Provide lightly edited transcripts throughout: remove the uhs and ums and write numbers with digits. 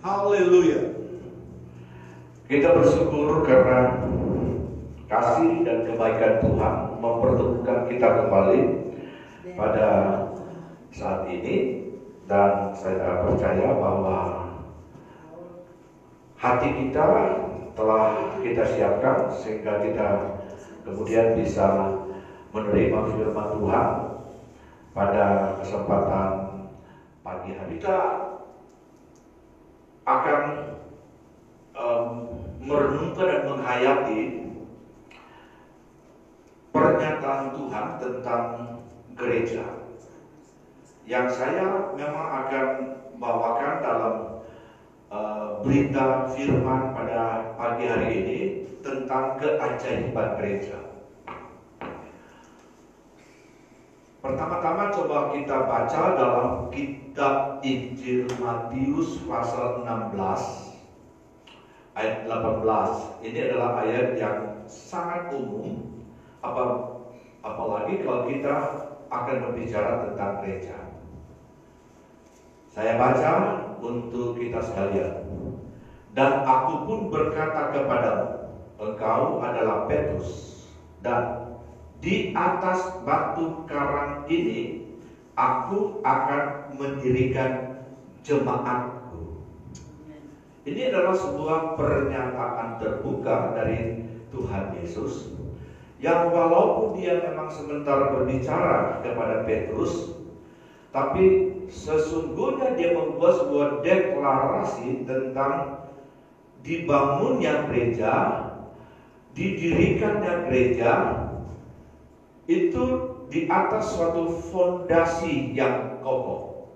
Haleluya. Kita bersyukur karena kasih dan kebaikan Tuhan mempertemukan kita kembali pada saat ini, dan saya percaya bahwa hati kita telah kita siapkan sehingga kita kemudian bisa menerima firman Tuhan pada kesempatan pagi hari. Kita akan merenungkan dan menghayati pernyataan Tuhan tentang gereja yang saya memang akan bawakan dalam berita firman pada pagi hari ini tentang keajaiban gereja. Pertama-tama coba kita baca dalam kitab Injil Matius pasal 16 ayat 18. Ini adalah ayat yang sangat umum, apalagi kalau kita akan berbicara tentang gereja. Saya baca untuk kita sekalian. Dan aku pun berkata kepadamu, engkau adalah Petrus, dan di atas batu karang ini aku akan mendirikan jemaatku. Ini adalah sebuah pernyataan terbuka dari Tuhan Yesus, yang walaupun dia memang sebentar berbicara kepada Petrus, tapi sesungguhnya dia membuat sebuah deklarasi tentang dibangunnya gereja, didirikannya gereja itu di atas suatu fondasi yang kokoh.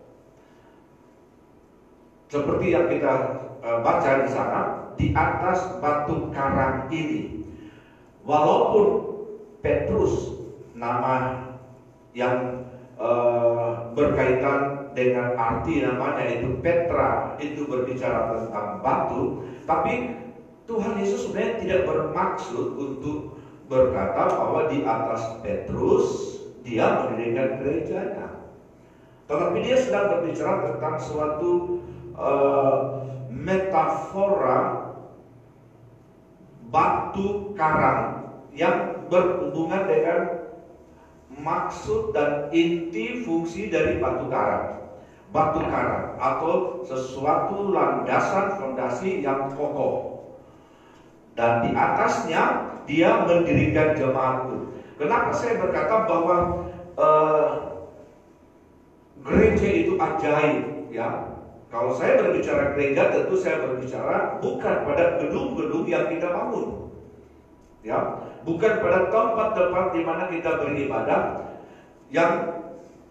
Seperti yang kita baca di sana, di atas batu karang ini. Walaupun Petrus, nama yang berkaitan dengan arti namanya itu Petra, itu berbicara tentang batu, tapi Tuhan Yesus sebenarnya tidak bermaksud untuk berkata bahwa di atas Petrus dia mendirikan gerejanya, tetapi dia sedang berbicara tentang suatu metafora batu karang yang berhubungan dengan maksud dan inti fungsi dari batu karang. Batu karang atau sesuatu landasan fondasi yang kokoh, dan di atasnya dia mendirikan jemaatku. Kenapa saya berkata bahwa gereja itu ajaib, ya? Kalau saya berbicara gereja, tentu saya berbicara bukan pada gedung-gedung yang kita bangun, ya, bukan pada tempat-tempat di mana kita beribadah yang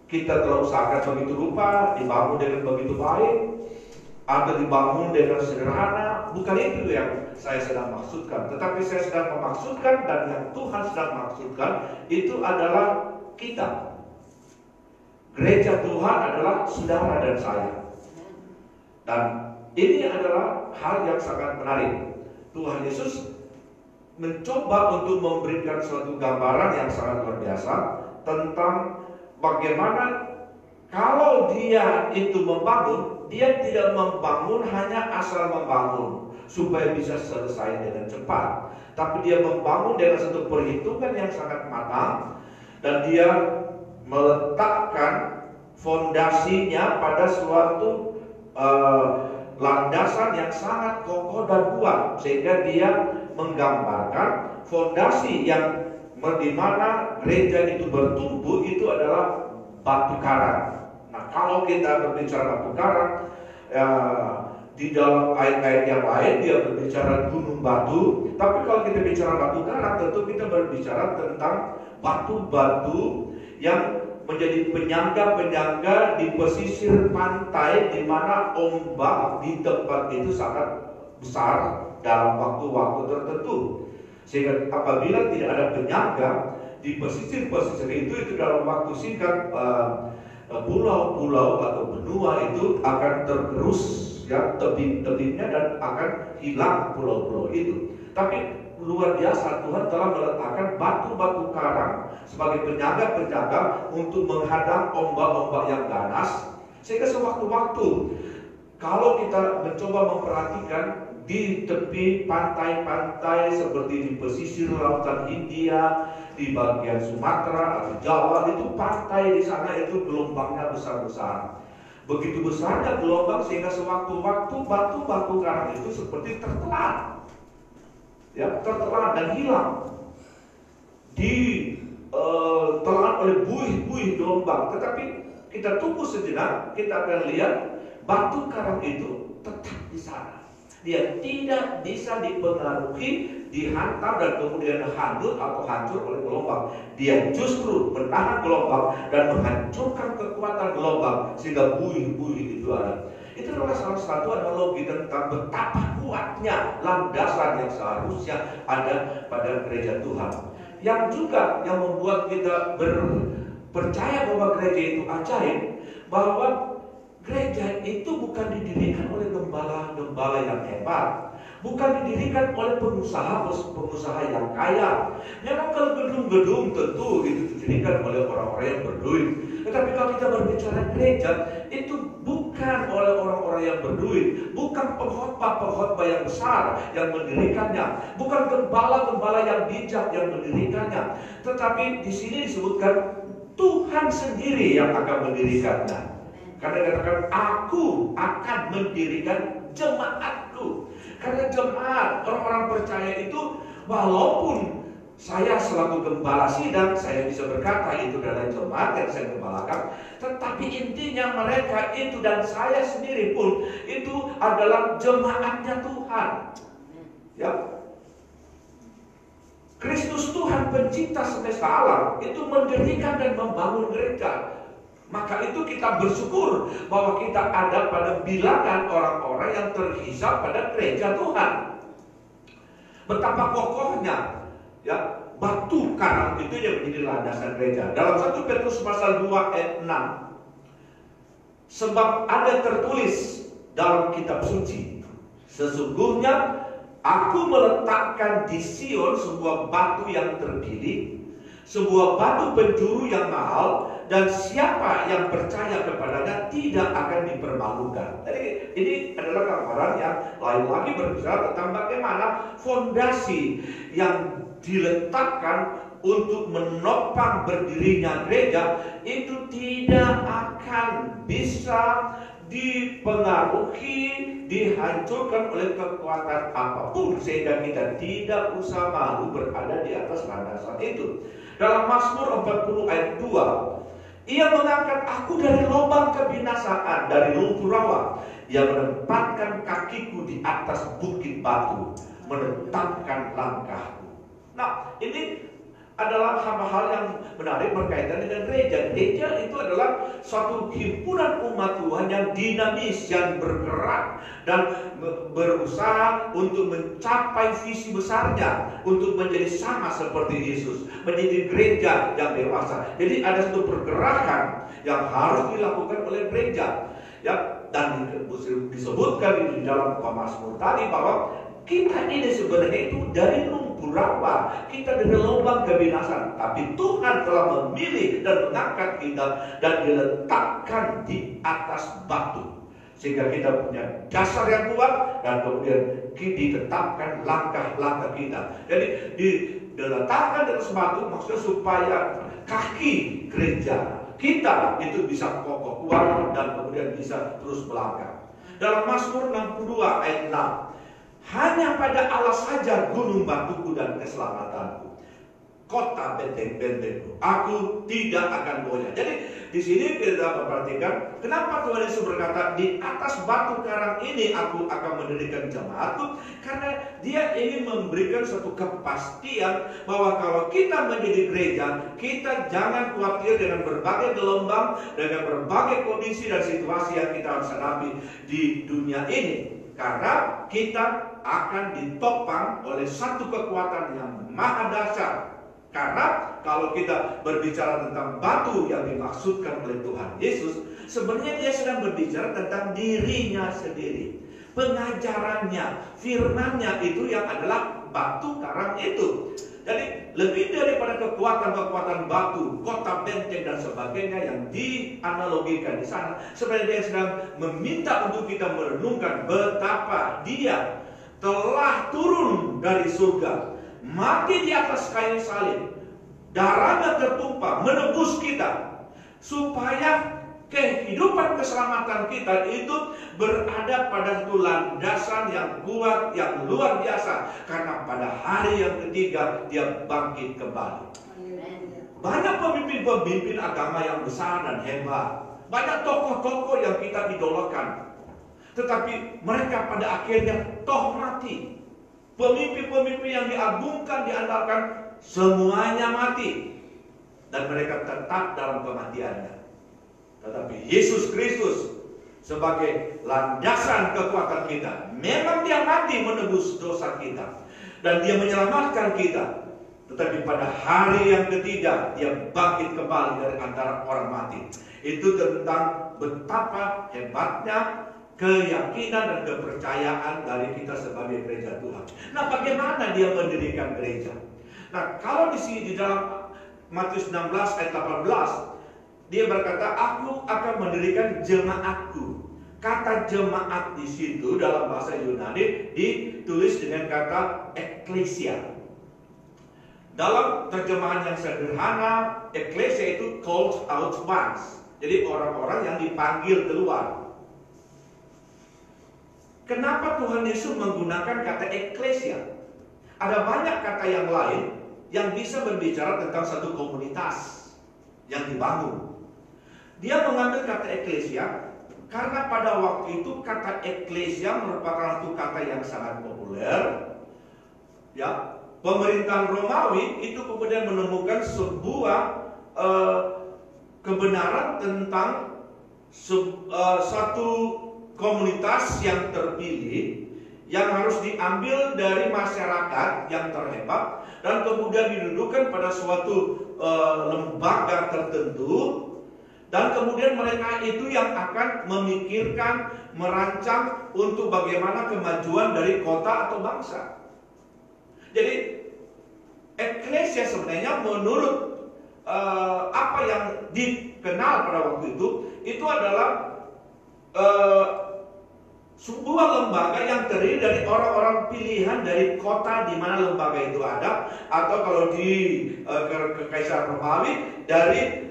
kita telah usahakan begitu rupa, dibangun dengan begitu baik, atau dibangun dengan sederhana. Bukan itu yang saya sedang maksudkan, tetapi saya sedang memaksudkan, dan yang Tuhan sedang maksudkan itu adalah kita. Gereja Tuhan adalah saudara dan saya. Dan ini adalah hal yang sangat menarik. Tuhan Yesus mencoba untuk memberikan suatu gambaran yang sangat luar biasa tentang bagaimana kalau dia itu membangun, dia tidak membangun hanya asal membangun supaya bisa selesai dengan cepat, tapi dia membangun dengan satu perhitungan yang sangat matang, dan dia meletakkan fondasinya pada suatu landasan yang sangat kokoh dan kuat, sehingga dia menggambarkan fondasi yang di mana gereja itu bertumbuh itu adalah batu karang. Nah, kalau kita berbicara batu karang, di dalam ayat-ayat yang lain dia berbicara gunung batu, tapi kalau kita bicara batu karang, tentu kita berbicara tentang batu-batu yang menjadi penyangga-penyangga di pesisir pantai, di mana ombak di tempat itu sangat besar dalam waktu-waktu tertentu, sehingga apabila tidak ada penyangga di pesisir-pesisir itu dalam waktu singkat pulau-pulau atau benua itu akan tergerus, ya, tebing-tebingnya, dan akan hilang pulau-pulau itu. Tapi luar biasa, Tuhan telah meletakkan batu-batu karang sebagai penjaga-penjaga untuk menghadang ombak-ombak yang ganas, sehingga sewaktu-waktu Kalau kita mencoba memperhatikan di tepi pantai-pantai seperti di pesisir lautan India, di bagian Sumatera atau Jawa, itu pantai di sana itu gelombangnya besar-besar. Begitu besarnya gelombang sehingga sewaktu-waktu batu-batu karang itu seperti tertelan, ya, tertelan dan hilang, ditelan oleh buih-buih gelombang. Tetapi kita tunggu sejenak, kita akan lihat batu karang itu tetap di sana. Dia tidak bisa dipengaruhi, dihantam dan kemudian hanyut atau hancur oleh gelombang. Dia justru menahan gelombang dan menghancurkan kekuatan gelombang sehingga buih-buih itu ada. Itu adalah salah satu analogi tentang betapa kuatnya landasan yang seharusnya ada pada gereja Tuhan. Yang juga yang membuat kita percaya bahwa gereja itu ajaib, bahwa gereja itu bukan didirikan oleh gembala-gembala yang hebat, bukan didirikan oleh pengusaha yang kaya. Memang kalau gedung-gedung tentu itu didirikan oleh orang-orang yang berduit. Tetapi kalau kita berbicara gereja, itu bukan oleh orang-orang yang berduit, bukan pengkhotbah yang besar yang mendirikannya, bukan gembala-gembala yang bijak yang mendirikannya. Tetapi di sini disebutkan Tuhan sendiri yang akan mendirikannya. Karena dikatakan aku akan mendirikan jemaatku. Karena jemaat, orang-orang percaya itu, walaupun saya selaku gembala sidang, saya bisa berkata itu adalah jemaat yang saya gembalakan, tetapi intinya mereka itu dan saya sendiri pun itu adalah jemaatnya Tuhan. Ya, Kristus Tuhan pencipta semesta alam itu mendirikan dan membangun gereja. Maka itu kita bersyukur bahwa kita ada pada bilangan orang-orang yang terhisap pada gereja Tuhan. Betapa kokohnya, ya, batu karang itu yang menjadi landasan gereja. Dalam 1 Petrus pasal 2 ayat 6, sebab ada tertulis dalam kitab suci, sesungguhnya aku meletakkan di Sion sebuah batu yang terdiri, sebuah batu penjuru yang mahal, dan siapa yang percaya kepadanya tidak akan dipermalukan. Jadi ini adalah gambaran yang lain lagi berbicara tentang bagaimana fondasi yang diletakkan untuk menopang berdirinya gereja itu tidak akan bisa dipengaruhi, dihancurkan oleh kekuatan apapun, sehingga kita tidak usah malu berada di atas landasan itu. Dalam Mazmur 40 ayat 2, ia mengangkat aku dari lubang kebinasaan, dari lumpur rawa. Ia menempatkan kakiku di atas bukit batu, menetapkan langkahku. Nah, ini adalah hal-hal yang menarik berkaitan dengan gereja. Gereja itu adalah suatu himpunan umat Tuhan yang dinamis, yang bergerak dan berusaha untuk mencapai visi besarnya, untuk menjadi sama seperti Yesus, menjadi gereja yang dewasa. Jadi ada satu pergerakan yang harus dilakukan oleh gereja, ya. Dan disebutkan di dalam Mazmur tadi bahwa kita ini sebenarnya itu dari lumpur rawa, kita dari lubang kebinasan, tapi Tuhan telah memilih dan mengangkat kita dan diletakkan di atas batu, sehingga kita punya dasar yang kuat dan kemudian ditetapkan langkah-langkah kita. Jadi diletakkan di atas batu maksudnya supaya kaki gereja kita itu bisa kokoh kuat dan kemudian bisa terus melangkah. Dalam Mazmur 62 ayat 6, hanya pada Allah saja gunung batuku dan keselamatanku, kota benteng-bentengku, aku tidak akan goyah. Jadi di sini kita memperhatikan kenapa Tuhan Yesus berkata di atas batu karang ini aku akan mendirikan jemaatku, karena Dia ingin memberikan suatu kepastian bahwa kalau kita menjadi gereja, kita jangan khawatir dengan berbagai gelombang, dengan berbagai kondisi dan situasi yang kita harus hadapi di dunia ini. Karena kita akan ditopang oleh satu kekuatan yang maha dahsyat. Karena kalau kita berbicara tentang batu yang dimaksudkan oleh Tuhan Yesus, sebenarnya Dia sedang berbicara tentang dirinya sendiri. Pengajarannya, firman-Nya itu yang adalah batu karang itu. Jadi lebih daripada kekuatan-kekuatan batu, kota benteng dan sebagainya yang dianalogikan di sana, sebenarnya dia sedang meminta untuk kita merenungkan betapa dia telah turun dari surga, mati di atas kayu salib, darahnya tertumpah menebus kita, supaya kehidupan keselamatan kita itu berada pada satu landasan yang kuat, yang luar biasa. Karena pada hari yang ketiga dia bangkit kembali. Banyak pemimpin-pemimpin agama yang besar dan hebat, banyak tokoh-tokoh yang kita idolakan, tetapi mereka pada akhirnya toh mati. Pemimpin-pemimpin yang diagungkan, diandalkan, semuanya mati, dan mereka tetap dalam kematiannya. Tetapi Yesus Kristus sebagai landasan kekuatan kita, memang dia mati menebus dosa kita, dan dia menyelamatkan kita. Tetapi pada hari yang ketiga dia bangkit kembali dari antara orang mati. Itu tentang betapa hebatnya keyakinan dan kepercayaan dari kita sebagai gereja Tuhan. Nah, bagaimana dia mendirikan gereja? Nah, kalau di sini di dalam Matius 16 ayat 18, dia berkata, aku akan mendirikan jemaatku. Kata jemaat di situ dalam bahasa Yunani ditulis dengan kata ekklesia. Dalam terjemahan yang sederhana, ekklesia itu called out ones. Jadi orang-orang yang dipanggil keluar. Kenapa Tuhan Yesus menggunakan kata ekklesia? Ada banyak kata yang lain yang bisa berbicara tentang satu komunitas yang dibangun. Dia mengambil kata ekklesia karena pada waktu itu kata ekklesia merupakan satu kata yang sangat populer. Ya, pemerintahan Romawi itu kemudian menemukan sebuah kebenaran tentang satu komunitas yang terpilih yang harus diambil dari masyarakat yang terhebat dan kemudian didudukan pada suatu lembaga tertentu. Dan kemudian mereka itu yang akan memikirkan, merancang untuk bagaimana kemajuan dari kota atau bangsa. Jadi ekklesia sebenarnya menurut apa yang dikenal pada waktu itu adalah sebuah lembaga yang terdiri dari orang-orang pilihan dari kota di mana lembaga itu ada, atau kalau di Kekaisaran Romawi dari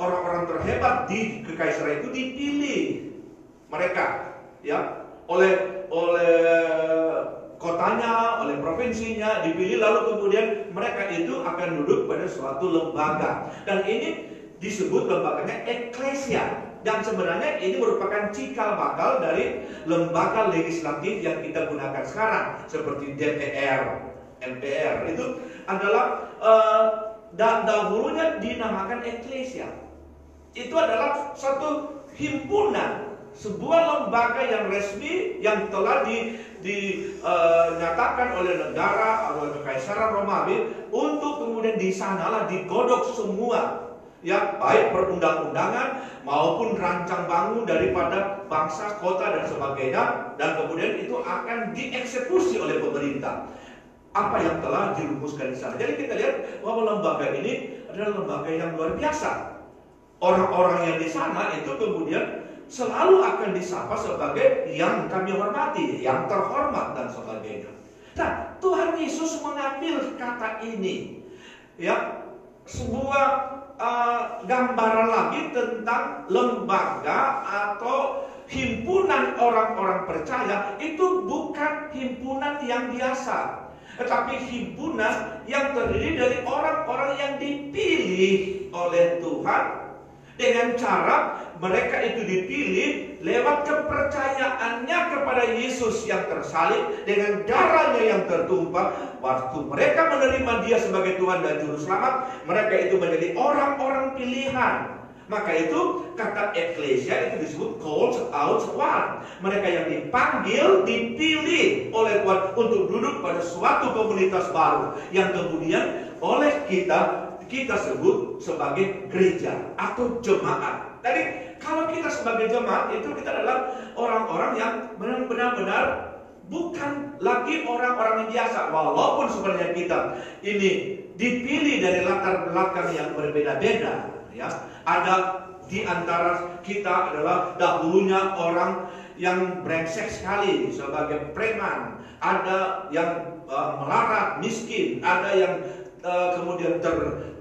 orang-orang terhebat di kekaisaran itu dipilih mereka, ya, oleh kotanya, oleh provinsinya dipilih, lalu kemudian mereka itu akan duduk pada suatu lembaga, dan ini disebut lembaganya ekklesia. Dan sebenarnya ini merupakan cikal bakal dari lembaga legislatif yang kita gunakan sekarang, seperti DPR, MPR. Itu adalah dahulunya dinamakan ekklesia. Itu adalah satu himpunan, sebuah lembaga yang resmi yang telah dinyatakan oleh negara atau Kekaisaran Romawi, untuk kemudian di sanalah digodok semua, ya, baik perundang-undangan maupun rancang bangun daripada bangsa, kota dan sebagainya, dan kemudian itu akan dieksekusi oleh pemerintah apa yang telah dirumuskan di sana. Jadi kita lihat bahwa lembaga ini adalah lembaga yang luar biasa. Orang-orang yang di sana itu kemudian selalu akan disapa sebagai yang kami hormati, yang terhormat dan sebagainya. Nah, Tuhan Yesus mengambil kata ini, ya, sebuah gambaran lagi tentang lembaga atau himpunan orang-orang percaya. Itu bukan himpunan yang biasa, tetapi himpunan yang terdiri dari orang-orang yang dipilih oleh Tuhan, dengan cara mereka itu dipilih lewat kepercayaannya kepada Yesus yang tersalib dengan darahnya yang tertumpah. Waktu mereka menerima Dia sebagai Tuhan dan Juru Selamat, mereka itu menjadi orang-orang pilihan. Maka itu kata ekklesia itu disebut called out one. Mereka yang dipanggil, dipilih oleh Tuhan untuk duduk pada suatu komunitas baru, yang kemudian oleh kita sebut sebagai gereja atau jemaat. Jadi kalau kita sebagai jemaat itu kita adalah orang-orang yang benar-benar bukan lagi orang-orang yang biasa. Walaupun sebenarnya kita ini dipilih dari latar belakang yang berbeda-beda, ya. Ada di antara kita adalah dahulunya orang yang brengsek sekali sebagai preman, ada yang melarat, miskin, ada yang kemudian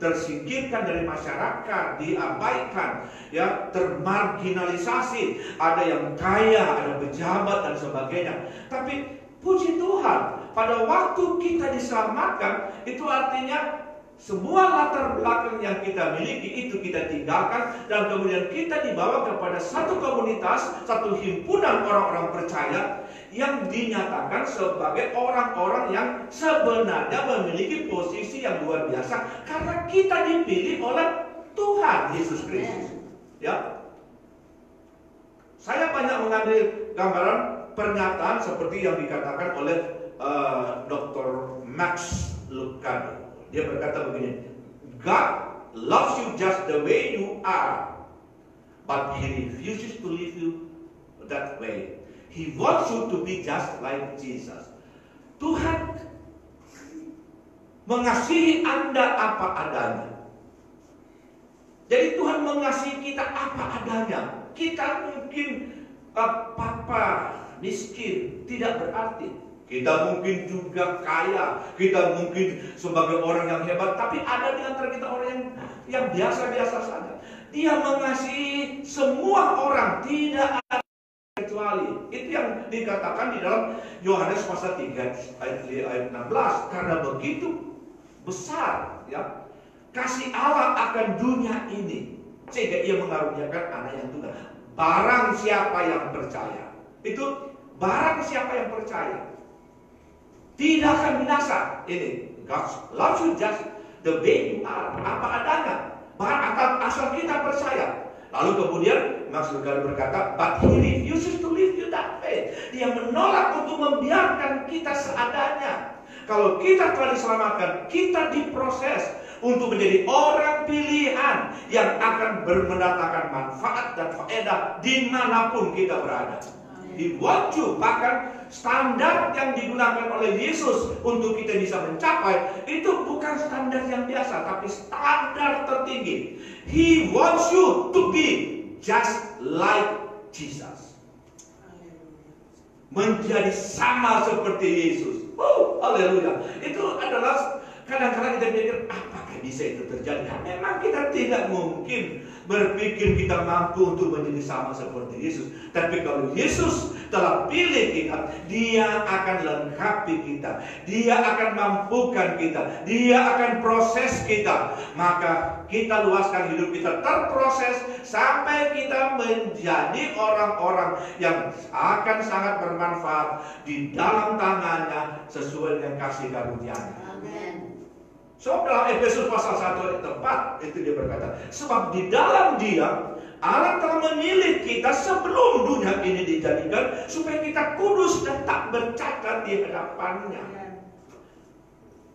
tersingkirkan dari masyarakat, diabaikan, ya, termarginalisasi, ada yang kaya, ada pejabat dan sebagainya. Tapi puji Tuhan, pada waktu kita diselamatkan, itu artinya semua latar belakang yang kita miliki itu kita tinggalkan, dan kemudian kita dibawa kepada satu komunitas, satu himpunan orang-orang percaya yang dinyatakan sebagai orang-orang yang sebenarnya memiliki posisi yang luar biasa karena kita dipilih oleh Tuhan Yesus Kristus. Ya, saya banyak mengambil gambaran pernyataan seperti yang dikatakan oleh Dr. Max Lucado. Dia berkata begini, God loves you just the way you are, but He refuses to leave you that way. He wants you to be just like Jesus. Tuhan mengasihi Anda apa adanya. Jadi Tuhan mengasihi kita apa adanya. Kita mungkin papa miskin, tidak berarti. Kita mungkin juga kaya, kita mungkin sebagai orang yang hebat, tapi ada di antara kita orang yang biasa-biasa saja. Dia mengasihi semua orang, tidak ada kecuali. Itu yang dikatakan di dalam Yohanes pasal 3 ayat 16. Karena begitu besar, ya, kasih Allah akan dunia ini, sehingga Ia mengaruniakan Anak yang tunggal. Barang siapa yang percaya, itu barang siapa yang percaya tidak akan binasa. Ini God loves you just the way you are, apa adanya, asal kita percaya. Lalu kemudian Max Lucado berkata, but He refuses to leave you that way. Dia menolak untuk membiarkan kita seadanya. Kalau kita telah diselamatkan, kita diproses untuk menjadi orang pilihan yang akan mendatangkan manfaat dan faedah dimanapun kita berada. He wants you, bahkan standar yang digunakan oleh Yesus untuk kita bisa mencapai itu bukan standar yang biasa, tapi standar tertinggi. He wants you to be just like Jesus. Menjadi sama seperti Yesus. Haleluya. Itu adalah kadang-kadang kita pikir, apakah bisa itu terjadi? Memang kita tidak mungkin berpikir kita mampu untuk menjadi sama seperti Yesus. Tapi kalau Yesus telah pilih kita, Dia akan lengkapi kita, Dia akan mampukan kita, Dia akan proses kita. Maka kita luaskan hidup kita terproses sampai kita menjadi orang-orang yang akan sangat bermanfaat di dalam tangannya sesuai dengan kasih karunia-Nya. Amin. So dalam Efesus pasal 1 ayat 4 itu dia berkata, sebab di dalam Dia Allah telah memilih kita sebelum dunia ini dijadikan supaya kita kudus dan tak bercacat di hadapan-Nya.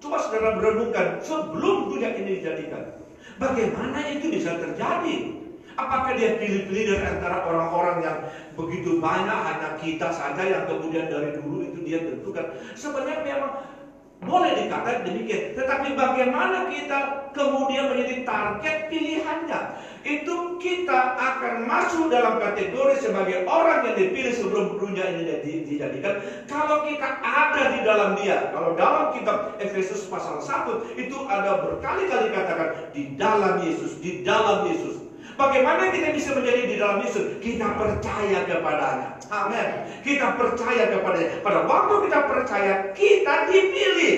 Coba saudara merenungkan, sebelum dunia ini dijadikan, bagaimana itu bisa terjadi? Apakah Dia pilih-pilih dari antara orang-orang yang begitu banyak, hanya kita saja yang kemudian dari dulu itu Dia tentukan? Sebenarnya memang boleh dikatakan demikian, tetapi bagaimana kita kemudian menjadi target pilihannya? Itu kita akan masuk dalam kategori sebagai orang yang dipilih sebelum dunia ini dijadikan. Kalau kita ada di dalam Dia. Kalau dalam kitab Efesus pasal 1 itu ada berkali-kali katakan di dalam Yesus, di dalam Yesus. Bagaimana kita bisa menjadi di dalam Yesus? Kita percaya kepada-Nya. Amin. Kita percaya kepada-Nya. Pada waktu kita percaya, kita dipilih.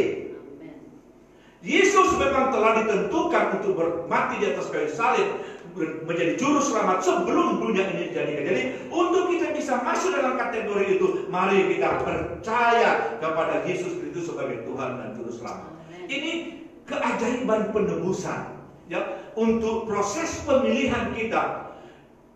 Yesus memang telah ditentukan untuk mati di atas kayu salib, menjadi juru selamat sebelum dunia ini dijadikan. Jadi untuk kita bisa masuk dalam kategori itu, mari kita percaya kepada Yesus Kristus sebagai Tuhan dan juru selamat. Ini keajaiban penebusan. Ya, untuk proses pemilihan kita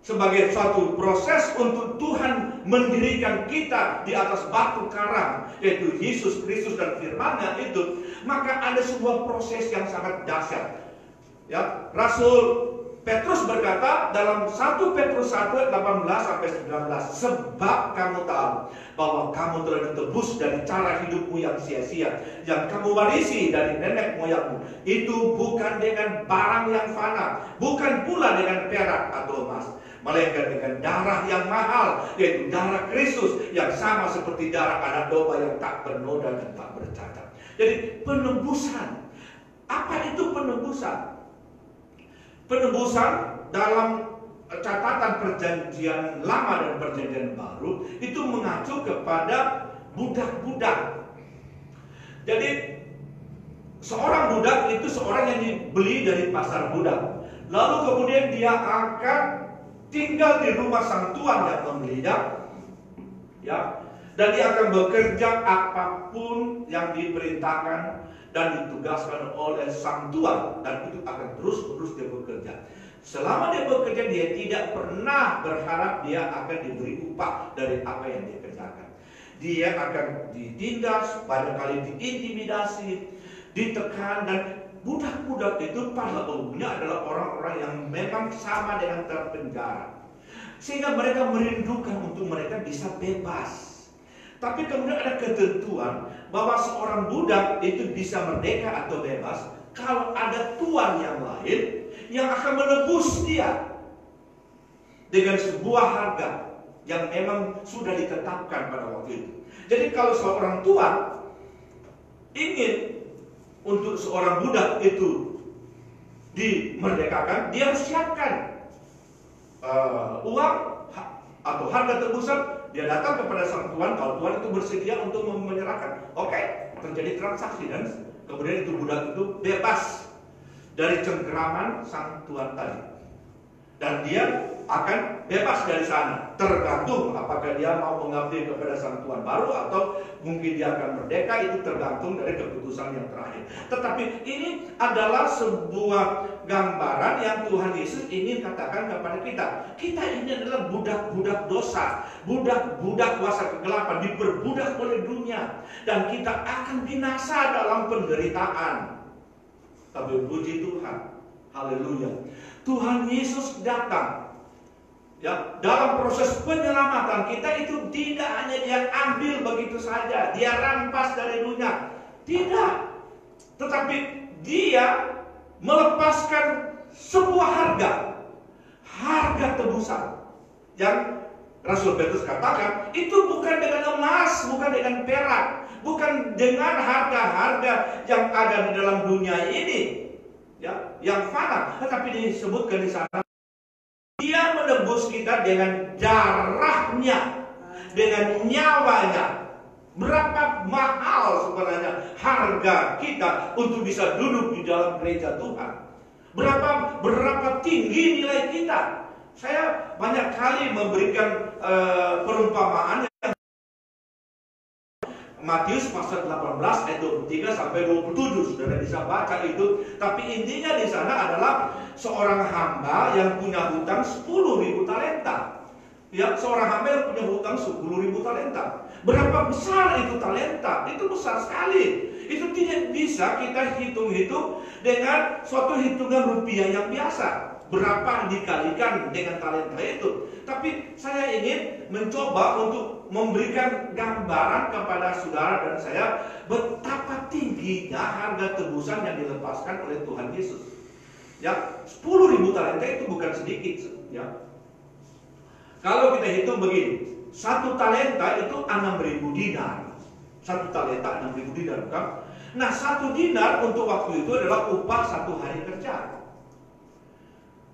sebagai suatu proses untuk Tuhan mendirikan kita di atas batu karang, yaitu Yesus Kristus dan firman-Nya itu, maka ada sebuah proses yang sangat dahsyat. Ya, Rasul Petrus berkata dalam 1 Petrus 1:18-19, sebab kamu tahu bahwa kamu telah ditebus dari cara hidupmu yang sia-sia, yang kamu warisi dari nenek moyangmu. Itu bukan dengan barang yang fana, bukan pula dengan perak atau emas, melainkan dengan darah yang mahal, yaitu darah Kristus, yang sama seperti darah anak domba yang tak bernoda dan tak bercacat. Jadi penebusan. Apa itu penebusan? Penebusan dalam catatan perjanjian lama dan perjanjian baru itu mengacu kepada budak-budak. Jadi seorang budak itu seorang yang dibeli dari pasar budak. Lalu kemudian dia akan tinggal di rumah sang tuan yang membelinya, ya, dan dia akan bekerja apapun yang diperintahkan dan ditugaskan oleh sang tuan, dan itu akan terus-menerus dia bekerja. Selama dia bekerja, dia tidak pernah berharap dia akan diberi upah dari apa yang dia kerjakan. Dia akan ditindas, barangkali diintimidasi, ditekan, dan budak-budak itu pada umumnya adalah orang-orang yang memang sama dengan terpenjara, sehingga mereka merindukan untuk mereka bisa bebas. Tapi kemudian ada ketentuan bahwa seorang budak itu bisa merdeka atau bebas kalau ada tuan yang lain yang akan menebus dia dengan sebuah harga yang memang sudah ditetapkan pada waktu itu. Jadi kalau seorang tuan ingin untuk seorang budak itu dimerdekakan, dia harus siapkan uang atau harga tebusan. Dia datang kepada sang tuan, kalau tuan itu bersedia untuk menyerahkan, oke, terjadi transaksi, dan kemudian itu budak itu bebas dari cengkeraman sang tuan tadi, dan dia akan bebas dari sana, tergantung apakah dia mau mengabdi kepada sang tuan baru atau mungkin dia akan merdeka. Itu tergantung dari keputusan yang terakhir. Tetapi ini adalah sebuah gambaran yang Tuhan Yesus ingin katakan kepada kita. Kita ini adalah budak-budak dosa, budak-budak kuasa kegelapan, diperbudak oleh dunia, dan kita akan binasa dalam penderitaan. Tapi puji Tuhan, haleluya, Tuhan Yesus datang. Ya, dalam proses penyelamatan kita itu tidak hanya dia ambil begitu saja, dia rampas dari dunia, tidak, tetapi dia melepaskan sebuah harga tebusan yang Rasul Petrus katakan itu bukan dengan emas, bukan dengan perak, bukan dengan harga-harga yang ada di dalam dunia ini, ya, yang fana, tetapi disebutkan di sana. Dia menebus kita dengan darahnya, dengan nyawanya. Berapa mahal sebenarnya harga kita untuk bisa duduk di dalam gereja Tuhan. Berapa tinggi nilai kita. Saya banyak kali memberikan perumpamaan Matius pasal 18 ayat 23 sampai 27, saudara bisa baca itu. Tapi intinya di sana adalah seorang hamba yang punya hutang 10.000 talenta. Ya, seorang hamba yang punya hutang 10.000 talenta. Berapa besar itu talenta? Itu besar sekali. Itu tidak bisa kita hitung-hitung dengan suatu hitungan rupiah yang biasa. Berapa dikalikan dengan talenta itu. Tapi saya ingin mencoba untuk memberikan gambaran kepada saudara dan saya betapa tingginya harga tebusan yang dilepaskan oleh Tuhan Yesus. Ya, 10.000 talenta itu bukan sedikit, ya. Kalau kita hitung begini, 1 talenta itu 6.000 dinar. 1 talenta 6.000 dinar, bukan? Nah, 1 dinar untuk waktu itu adalah upah 1 hari kerja.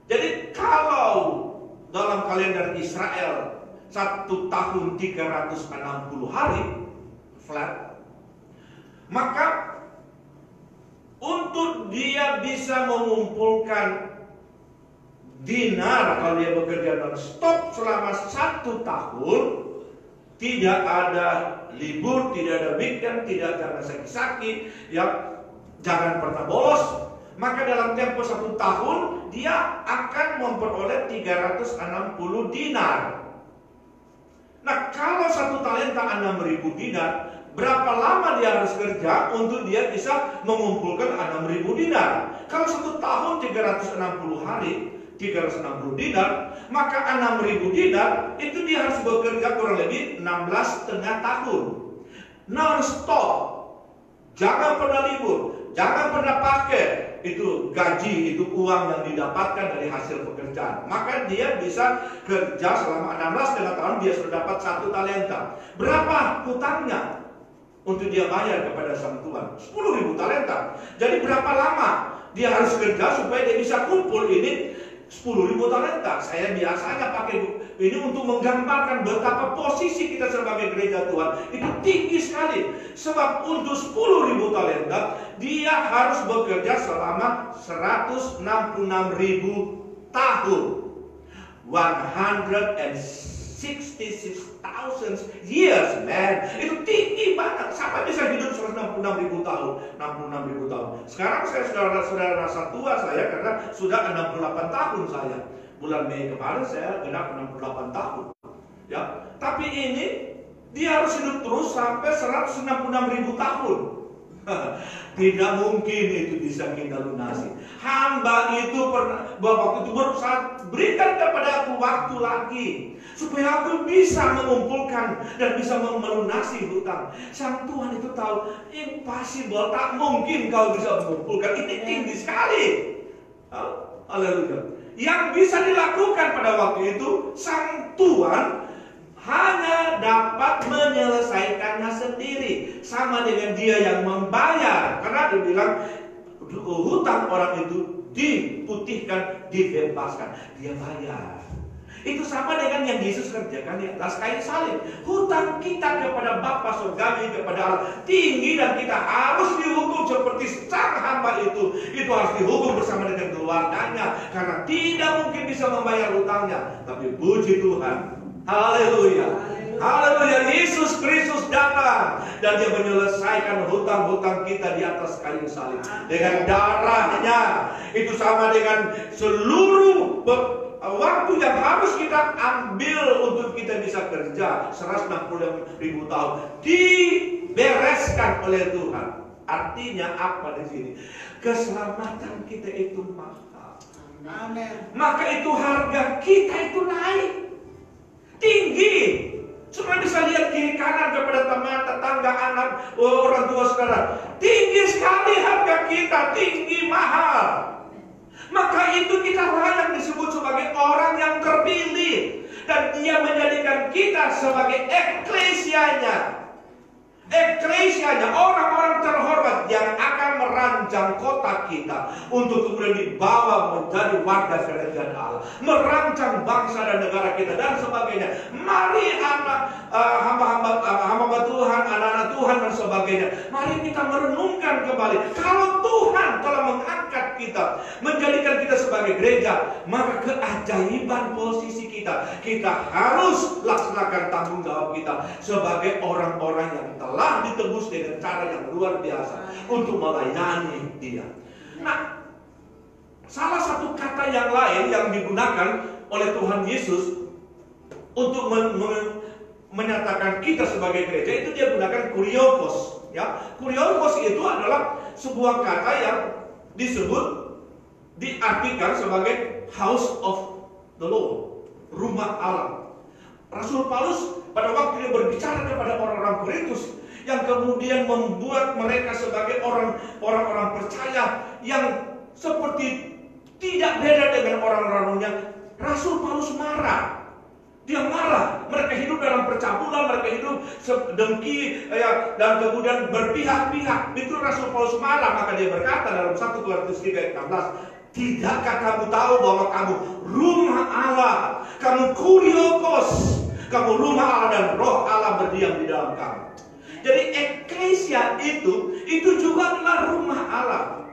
Jadi kalau dalam kalender Israel 1 tahun 360 hari flat, maka untuk dia bisa mengumpulkan dinar, kalau dia bekerja non-stop selama 1 tahun, tidak ada libur, tidak ada weekend, jangan sakit-sakit, ya, jangan pernah bolos, maka dalam tempo 1 tahun dia akan memperoleh 360 dinar. Nah, kalau 1 talenta 6.000 dinar, berapa lama dia harus kerja untuk dia bisa mengumpulkan 6.000 dinar? Kalau 1 tahun 360 hari, 360 dinar, maka 6.000 dinar itu dia harus bekerja kurang lebih 16,5 tahun. Non-stop. Jangan pernah libur, jangan pernah pakai itu gaji, itu uang yang didapatkan dari hasil pekerjaan. Maka dia bisa kerja selama 16,5 tahun, dia sudah dapat 1 talenta. Berapa hutangnya untuk dia bayar kepada sang Tuhan? 10.000 talenta. Jadi berapa lama dia harus kerja supaya dia bisa kumpul ini 10.000 talenta. Saya biasanya pakai ini untuk menggambarkan betapa posisi kita sebagai gereja Tuhan itu tinggi sekali. Sebab untuk 10.000 talenta dia harus bekerja selama 166.000 tahun. 166,000 years, man. Itu tinggi banget. Siapa bisa hidup 166.000 tahun? 66.000 tahun. Sekarang saya sudah rasa tua saya karena sudah 68 tahun saya. Bulan Mei kemarin saya genap 68 tahun. Ya, tapi ini dia harus hidup terus sampai 166.000 tahun. Tidak mungkin itu bisa kita lunasi. Hamba itu pernah waktu itu berusaha, berikan kepada aku waktu lagi supaya aku bisa mengumpulkan dan bisa melunasi hutang. Sang Tuhan itu tahu impossible, tak mungkin kau bisa mengumpulkan. Ini tinggi sekali. Haleluya. Yang bisa dilakukan pada waktu itu sang Tuhan hanya dapat menyelesaikannya sendiri, sama dengan dia yang membayar. Karena dia bilang hutang orang itu diputihkan, dibebaskan, dia bayar. Itu sama dengan yang Yesus kerjakan di atas kayu salib. Hutang kita kepada Bapa Surgawi, kepada Allah tinggi, dan kita harus dihukum seperti sang hamba itu harus dihukum bersama dengan keluarganya, karena tidak mungkin bisa membayar hutangnya. Tapi puji Tuhan, haleluya, haleluya, Yesus Kristus datang dan dia menyelesaikan hutang-hutang kita di atas kayu salib dengan darahnya. Itu sama dengan seluruh waktu yang harus kita ambil untuk kita bisa kerja 160.000 tahun dibereskan oleh Tuhan. Artinya apa di sini? Keselamatan kita itu mahal. Amen. Maka itu harga kita itu naik tinggi. Semua bisa lihat kiri kanan kepada teman, tetangga, anak, orang tua saudara. Tinggi sekali harga kita, tinggi, mahal. Maka itu kita layak disebut sebagai orang yang terpilih, dan dia menjadikan kita sebagai eklesianya. Eklesianya, orang-orang terhormat yang akan merancang kota kita untuk kemudian dibawa menjadi warga kerajaan Allah, merancang bangsa dan negara kita dan sebagainya. Mari hamba-hamba Tuhan, anak-anak Tuhan dan sebagainya, mari kita merenungkan kembali. Kalau Tuhan telah mengangkat kita, menjadikan kita sebagai gereja, maka keajaiban posisi kita harus laksanakan tanggung jawab kita sebagai orang-orang yang telah ditebus dengan cara yang luar biasa untuk melayani Dia. Nah, salah satu kata yang lain yang digunakan oleh Tuhan Yesus untuk menyatakan kita sebagai gereja itu dia gunakan kuriokos. Ya, kuriokos itu adalah sebuah kata yang diartikan sebagai house of the Lord, rumah Allah. Rasul Paulus pada waktu dia berbicara kepada orang-orang Korintus, yang kemudian membuat mereka sebagai orang-orang percaya yang seperti tidak beda dengan orang-orangnya, Rasul Paulus marah. Dia marah. Mereka hidup dalam percabulan, mereka hidup dengki, dan kemudian berpihak-pihak. Itu Rasul Paulus marah. Maka dia berkata dalam 1 Korintus 3:16, tidakkah kamu tahu bahwa kamu rumah Allah, kamu kuriokos, kamu rumah Allah dan roh Allah berdiam di dalam kamu. Jadi eklesia itu juga adalah rumah Allah.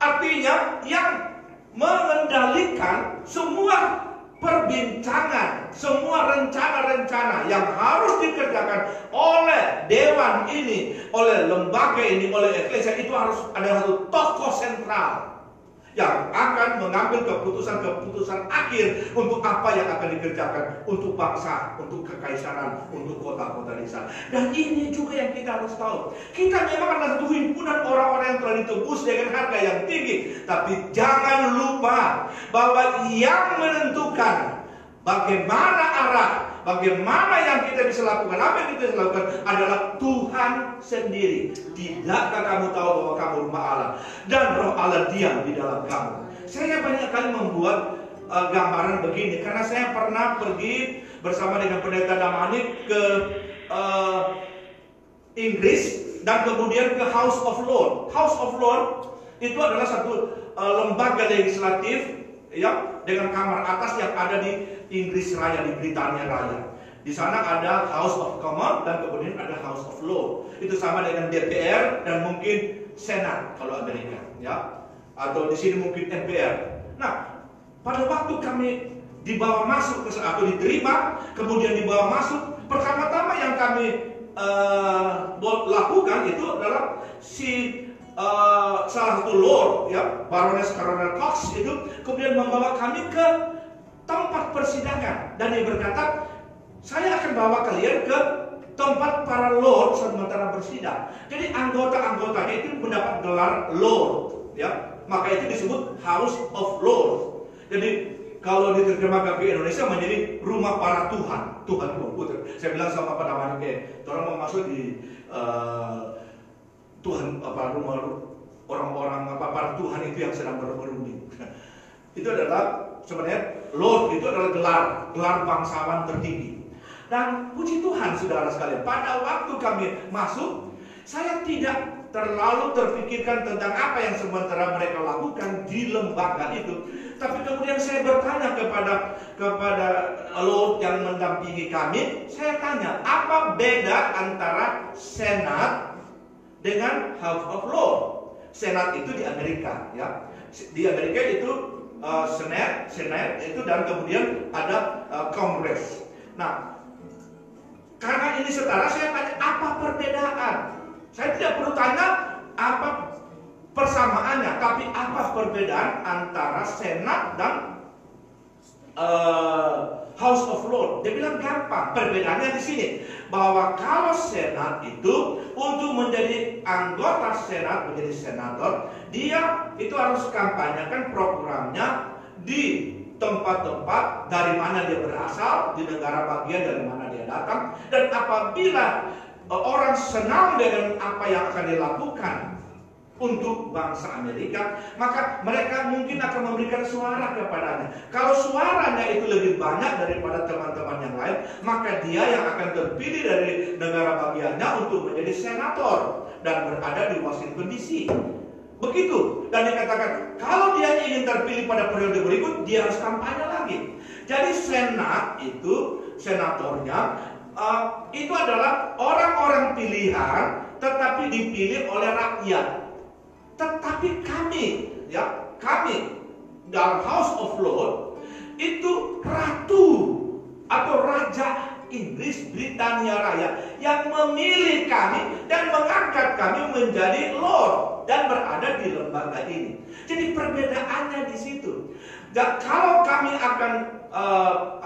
Artinya yang mengendalikan semua perbincangan, semua rencana-rencana yang harus dikerjakan oleh dewan ini, oleh lembaga ini, oleh eklesia itu harus ada satu tokoh sentral yang akan mengambil keputusan-keputusan akhir untuk apa yang akan dikerjakan untuk bangsa, untuk kekaisaran, untuk kota-kota di sana. Dan ini juga yang kita harus tahu. Kita memang adalah satu himpunan orang-orang yang telah ditebus dengan harga yang tinggi, tapi jangan lupa bahwa yang menentukan bagaimana arah, bagaimana yang kita bisa lakukan, apa yang kita bisa lakukan adalah Tuhan sendiri. Tidakkah kamu tahu bahwa kamu rumah Allah dan Roh Allah diam di dalam kamu? Saya banyak kali membuat gambaran begini karena saya pernah pergi bersama dengan pendeta Damanik ke Inggris dan kemudian ke House of Lords. House of Lords itu adalah satu lembaga legislatif ya, dengan kamar atas yang ada di Inggris Raya, di Britania Raya. Di sana ada House of Commons dan kemudian ada House of Lords. Itu sama dengan DPR dan mungkin Senat kalau Amerika, ya. Atau di sini mungkin MPR. Nah, pada waktu kami dibawa masuk ke atau diterima, kemudian dibawa masuk, pertama-tama yang kami lakukan itu adalah salah satu lord, ya, Baroness Caroline Cox itu kemudian membawa kami ke tempat persidangan dan dia berkata, saya akan bawa kalian ke tempat para lord sementara bersidang. Jadi anggota-anggotanya itu mendapat gelar lord, ya, maka itu disebut House of Lords. Jadi kalau diterjemahkan ke Indonesia menjadi rumah para Tuhan, Tuhan komputer. Saya bilang sama Pak Damanik, orang mau masuk di Tuhan apa rumah orang-orang apa para Tuhan itu yang sedang berunding. Itu adalah sebenarnya Lord itu adalah gelar bangsawan tertinggi. Dan puji Tuhan saudara sekalian, pada waktu kami masuk, saya tidak terlalu terpikirkan tentang apa yang sementara mereka lakukan di lembaga itu. Tapi kemudian saya bertanya kepada Lord yang mendampingi kami, saya tanya, apa beda antara Senat dengan House of Lords? Senat itu di Amerika, ya. Di Amerika itu Senat itu dan kemudian ada Kongres. Nah, karena ini setara, saya tanya apa perbedaan. Saya tidak perlu tanya apa persamaannya, tapi apa perbedaan antara Senat dan House of Lords. Dia bilang gampang, perbedaannya di sini, bahwa kalau Senat itu untuk menjadi anggota Senat, menjadi senator, dia itu harus kampanyekan programnya di tempat-tempat dari mana dia berasal, di negara bagian dari mana dia datang, dan apabila orang senang dengan apa yang akan dilakukan untuk bangsa Amerika, maka mereka mungkin akan memberikan suara kepadanya. Kalau suaranya itu lebih banyak daripada teman-teman yang lain, maka dia yang akan terpilih dari negara bagiannya untuk menjadi senator dan berada di Washington DC. Begitu. Dan dikatakan kalau dia ingin terpilih pada periode berikut, dia harus kampanye lagi. Jadi Senat itu, senatornya itu adalah orang-orang pilihan, tetapi dipilih oleh rakyat. Tetapi kami, ya, kami dalam House of Lords itu ratu atau raja Inggris Britania Raya yang memilih kami dan mengangkat kami menjadi lord dan berada di lembaga ini. Jadi perbedaannya di situ. Dan kalau kami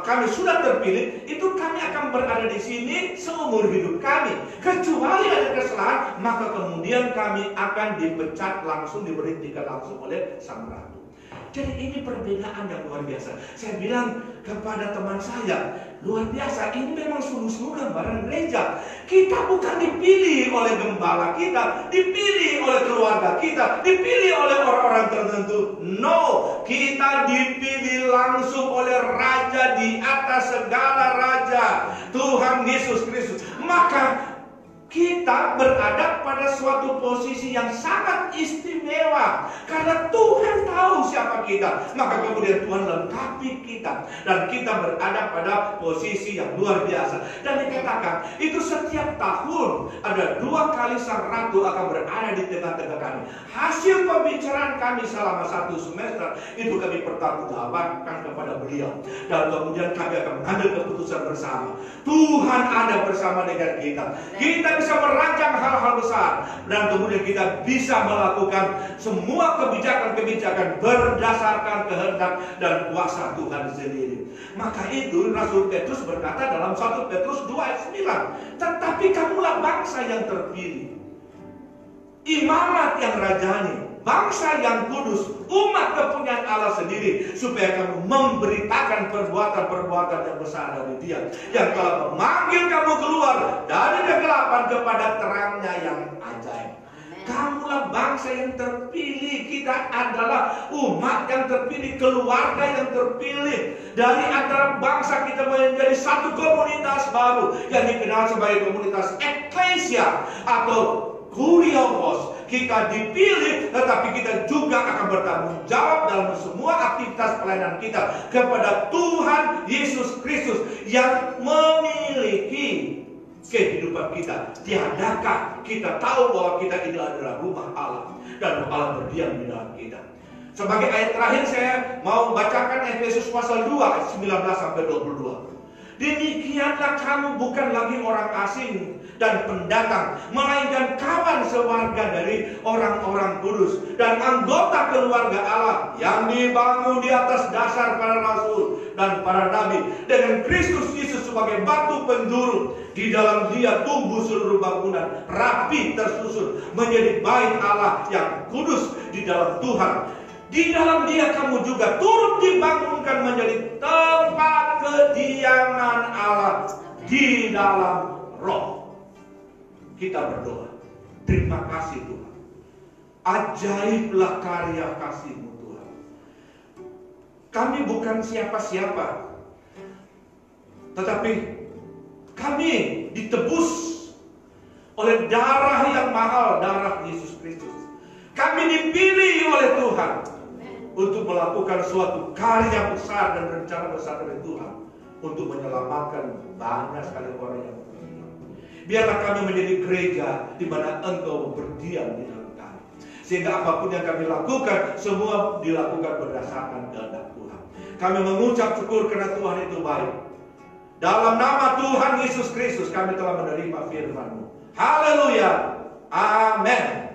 kami sudah terpilih, itu kami akan berada di sini seumur hidup kami. Kecuali ada kesalahan, maka kemudian kami akan dipecat langsung, diberhentikan langsung oleh sang ratu. Jadi ini perbedaan yang luar biasa. Saya bilang kepada teman saya, luar biasa, ini memang sungguh-sungguh gambaran gereja. Kita bukan dipilih oleh gembala kita, dipilih oleh keluarga kita, dipilih oleh orang-orang tertentu. No, kita dipilih langsung oleh Raja di atas segala raja, Tuhan Yesus Kristus. Maka kita berada pada suatu posisi yang sangat istimewa karena Tuhan tahu siapa kita, maka kemudian Tuhan lengkapi kita dan kita berada pada posisi yang luar biasa. Dan dikatakan itu setiap tahun ada 2 kali sang ratu akan berada di tengah-tengah kami. Hasil pembicaraan kami selama 1 semester itu kami pertanggungjawabkan kepada beliau, dan kemudian kami akan mengambil keputusan bersama. Tuhan ada bersama dengan kita. Kita bisa merancang hal-hal besar besar, dan kemudian kita bisa melakukan semua kebijakan-kebijakan berdasarkan kehendak dan kuasa Tuhan sendiri. Maka itu Rasul Petrus berkata dalam 1 Petrus 2 ayat 9, tetapi kamulah bangsa yang terpilih, imamat yang rajani, bangsa yang kudus, umat kepunyaan Allah sendiri, supaya kamu memberitakan perbuatan-perbuatan yang besar dari Dia, yang telah memanggil kamu keluar dari kegelapan kepada terangnya yang ajaib. Kamulah bangsa yang terpilih. Kita adalah umat yang terpilih, keluarga yang terpilih. Dari antara bangsa kita menjadi satu komunitas baru yang dikenal sebagai komunitas eklesia atau kuriokos. Kita dipilih, tetapi kita juga akan bertanggung jawab dalam semua aktivitas pelayanan kita kepada Tuhan Yesus Kristus yang memiliki kehidupan kita. Tiadakah kita tahu bahwa kita ini adalah rumah Allah dan Allah berdiam di dalam kita. Sebagai ayat terakhir saya mau bacakan Efesus pasal 2 ayat 19 sampai 22. Demikianlah kamu bukan lagi orang asing dan pendatang, melainkan kawan sewarga dari orang-orang kudus dan anggota keluarga Allah yang dibangun di atas dasar para rasul dan para nabi, dengan Kristus Yesus sebagai batu penjuru. Di dalam Dia tumbuh seluruh bangunan rapi tersusun menjadi bait Allah yang kudus di dalam Tuhan. Di dalam Dia kamu juga turut dibangunkan menjadi tempat kediaman Allah di dalam Roh. Kita berdoa, terima kasih Tuhan, ajaiblah karya kasih-Mu Tuhan. Kami bukan siapa-siapa, tetapi kami ditebus oleh darah yang mahal, darah Yesus Kristus. Kami dipilih oleh Tuhan untuk melakukan suatu karya besar dan rencana besar dari Tuhan untuk menyelamatkan banyak sekali orang yang berdiam. Biarlah kami menjadi gereja di mana Engkau berdiam di dalam kami, sehingga apapun yang kami lakukan semua dilakukan berdasarkan kehendak Tuhan. Kami mengucap syukur karena Tuhan itu baik. Dalam nama Tuhan Yesus Kristus kami telah menerima firman-Mu. Haleluya. Amin.